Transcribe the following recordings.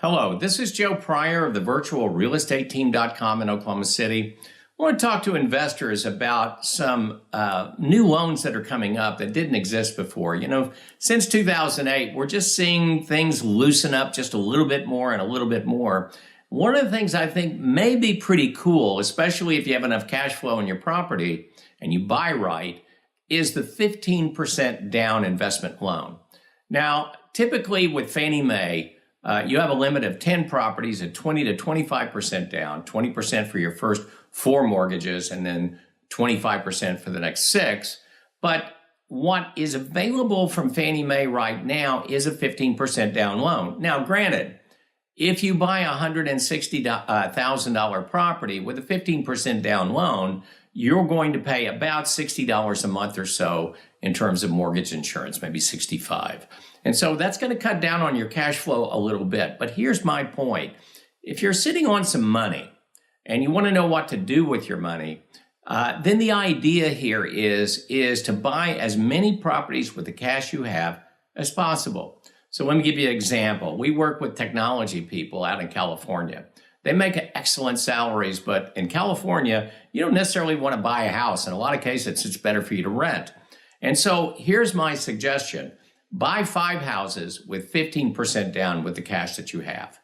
Hello, this is Joe Pryor of the virtualrealestateteam.com in Oklahoma City. I want to talk to investors about some new loans that are coming up that didn't exist before. Since 2008, we're just seeing things loosen up just a little bit more and a little bit more. One of the things I think may be pretty cool, especially if you have enough cash flow in your property and you buy right, is the 15% down investment loan. Now, typically with Fannie Mae, you have a limit of 10 properties at 20 to 25% down, 20% for your first 4 mortgages, and then 25% for the next 6. But what is available from Fannie Mae right now is a 15% down loan. Now, granted, if you buy a $160,000 property with a 15% down loan, you're going to pay about $60 a month or so in terms of mortgage insurance, maybe $65. And so that's going to cut down on your cash flow a little bit. But here's my point. If you're sitting on some money and you want to know what to do with your money, then the idea here is to buy as many properties with the cash you have as possible. So let me give you an example. We work with technology people out in California. They make excellent salaries, but in California, you don't necessarily want to buy a house. In a lot of cases, it's better for you to rent. And so here's my suggestion. Buy 5 houses with 15% down with the cash that you have.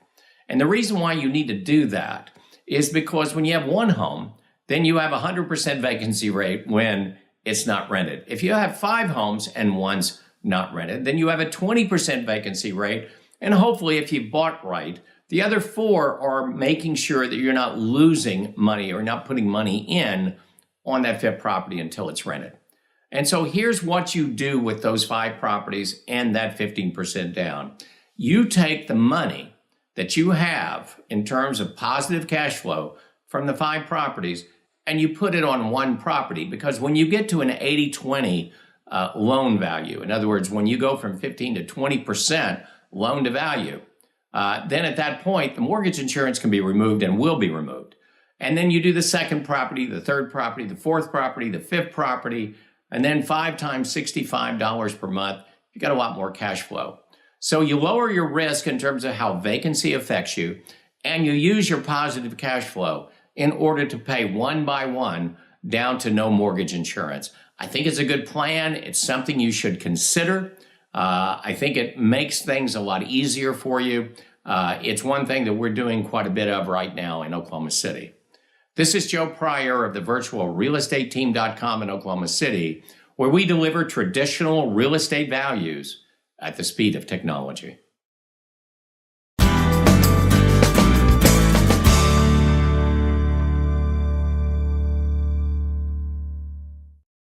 And the reason why you need to do that is because when you have one home, then you have a 100% vacancy rate when it's not rented. If you have 5 homes and one's not rented, then you have a 20% vacancy rate. And hopefully, if you bought right, the other 4 are making sure that you're not losing money or not putting money in on that 5th property until it's rented. And so here's what you do with those 5 properties and that 15% down. You take the money that you have in terms of positive cash flow from the 5 properties and you put it on one property, because when you get to an 80-20 loan value, in other words, when you go from 15 to 20% loan to value, then at that point, the mortgage insurance can be removed and will be removed. And then you do the 2nd property, the 3rd property, the 4th property, the 5th property, and then 5 times $65 per month, you got a lot more cash flow. So you lower your risk in terms of how vacancy affects you, and you use your positive cash flow in order to pay one by one down to no mortgage insurance. I think it's a good plan. It's something you should consider. I think it makes things a lot easier for you. It's one thing that we're doing quite a bit of right now in Oklahoma City. This is Joe Pryor of the virtualrealestateteam.com in Oklahoma City, where we deliver traditional real estate values at the speed of technology.